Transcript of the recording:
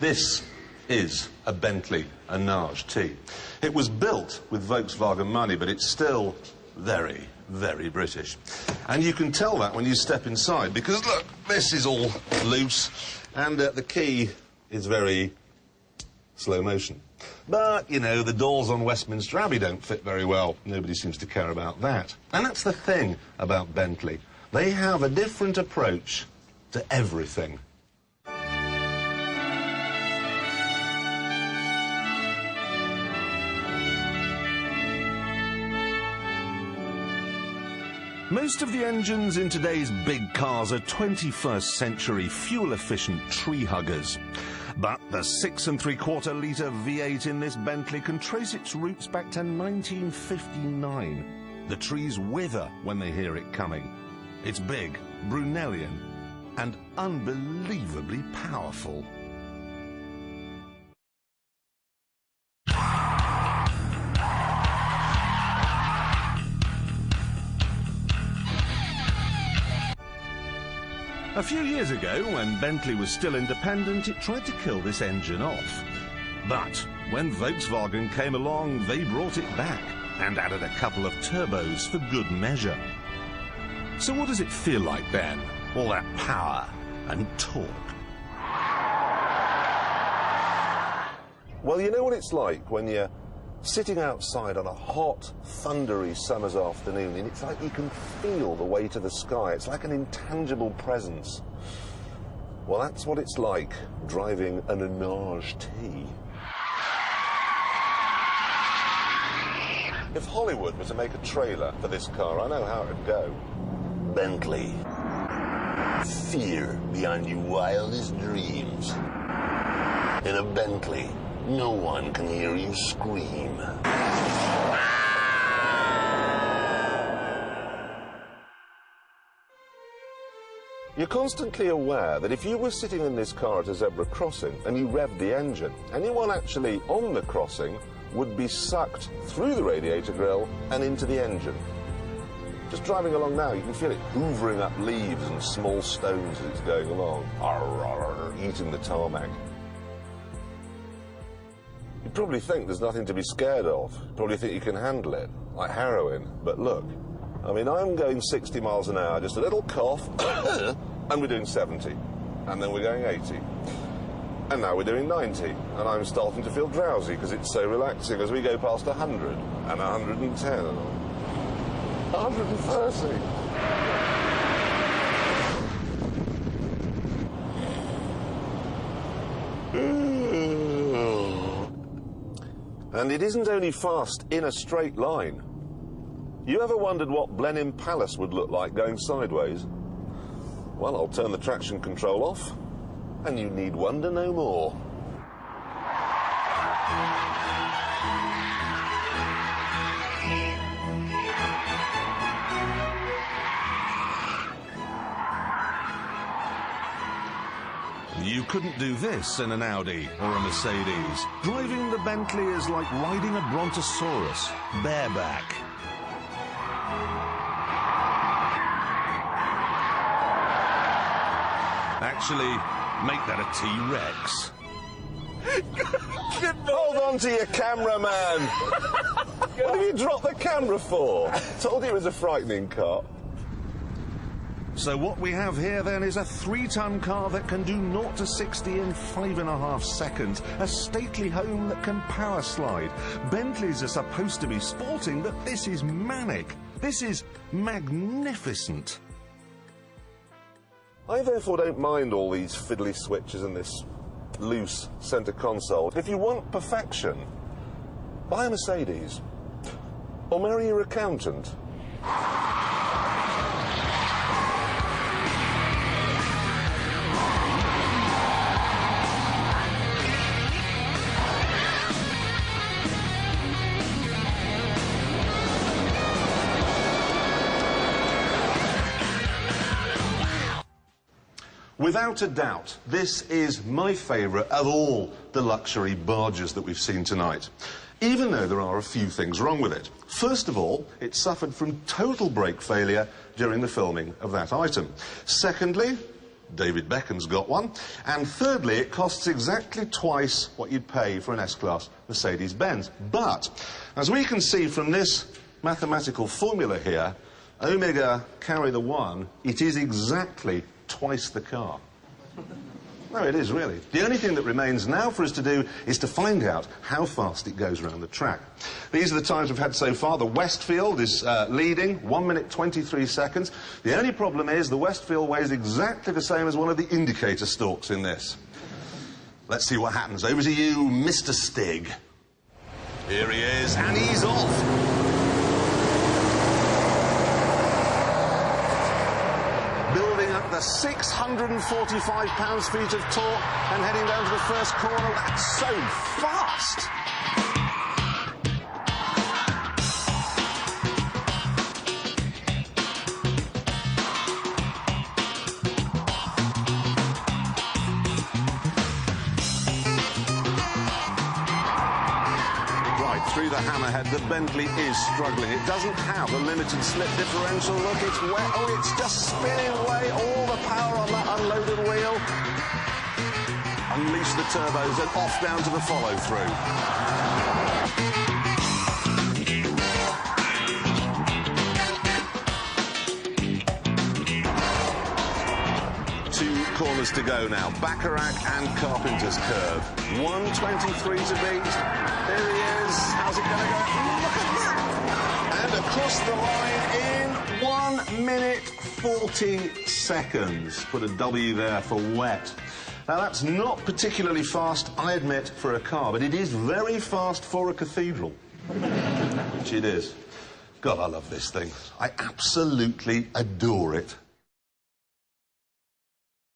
This is a Bentley Arnage T. It was built with Volkswagen money, but it's still very, very British. And you can tell that when you step inside, because look, this is all loose, and the key is very slow motion. But, you know, the doors on Westminster Abbey don't fit very well. Nobody seems to care about that. And that's the thing about Bentley. They have a different approach to everything. Most of the engines in today's big cars are 21st century fuel-efficient tree huggers. But the 6 3/4-litre V8 in this Bentley can trace its roots back to 1959. The trees wither when they hear it coming. It's big, Brunellian, and unbelievably powerful. A few years ago, when Bentley was still independent, it tried to kill this engine off. But when Volkswagen came along, they brought it back and added a couple of turbos for good measure. So what does it feel like then? All that power and torque. Well, you know what it's like when you're sitting outside on a hot, thundery summer's afternoon, and it's like you can feel the weight of the sky. It's like an intangible presence. Well, that's what it's like driving an Arnage T. If Hollywood were to make a trailer for this car, I know how it'd go. Bentley. Fear beyond your wildest dreams. In a Bentley, no one can hear you scream. You're constantly aware that if you were sitting in this car at a zebra crossing and you revved the engine, anyone actually on the crossing would be sucked through the radiator grille and into the engine. Just driving along now, you can feel it hoovering up leaves and small stones as it's going along, eating the tarmac. You probably think there's nothing to be scared of. You probably think you can handle it, like heroin. But look, I mean, I'm going 60 miles an hour, just a little cough, and we're doing 70. And then we're going 80. And now we're doing 90. And I'm starting to feel drowsy because it's so relaxing as we go past 100, and 110, and 130. And it isn't only fast in a straight line. You ever wondered what Blenheim Palace would look like going sideways? Well, I'll turn the traction control off, and you need wonder no more. You couldn't do this in an Audi or a Mercedes. Driving the Bentley is like riding a brontosaurus, bareback. Actually, make that a T-Rex. Hold on to your camera, man. What have you dropped the camera for? Told you it was a frightening car. So what we have here then is a 3-ton car that can do 0 to 60 in 5.5 seconds. A stately home that can power slide. Bentleys are supposed to be sporting, but this is manic. This is magnificent. I therefore don't mind all these fiddly switches and this loose centre console. If you want perfection, buy a Mercedes. Or marry your accountant. Without a doubt, this is my favourite of all the luxury barges that we've seen tonight, even though there are a few things wrong with it. First of all, it suffered from total brake failure during the filming of that item. Secondly, David Beckham's got one. And thirdly, it costs exactly twice what you'd pay for an S-Class Mercedes-Benz. But, as we can see from this mathematical formula here, omega carry the 1, it is exactly twice the car. No, it is really. The only thing that remains now for us to do is to find out how fast it goes around the track. These are the times we've had so far. The Westfield is leading, 1 minute 23 seconds. The only problem is the Westfield weighs exactly the same as one of the indicator stalks in this. Let's see what happens. Over to you, Mr. Stig. Here he is, and he's off. The 645 pounds-feet of torque and heading down to the first corner. That's so fast! Right, through the hammerhead, the Bentley is struggling. It doesn't have a limited slip differential. Look, it's wet. Oh, it's just spinning away. All the power on that unloaded wheel. Unleash the turbos and off down to the follow-through. 2 corners to go now. Bacharach and Carpenter's Curve. 1:23 to beat. Here he is. How's it going to go? Look at that! And across the line in 1 minute 40 seconds. Put a W there for wet. Now, that's not particularly fast, I admit, for a car, but it is very fast for a cathedral. Which it is. God, I love this thing. I absolutely adore it.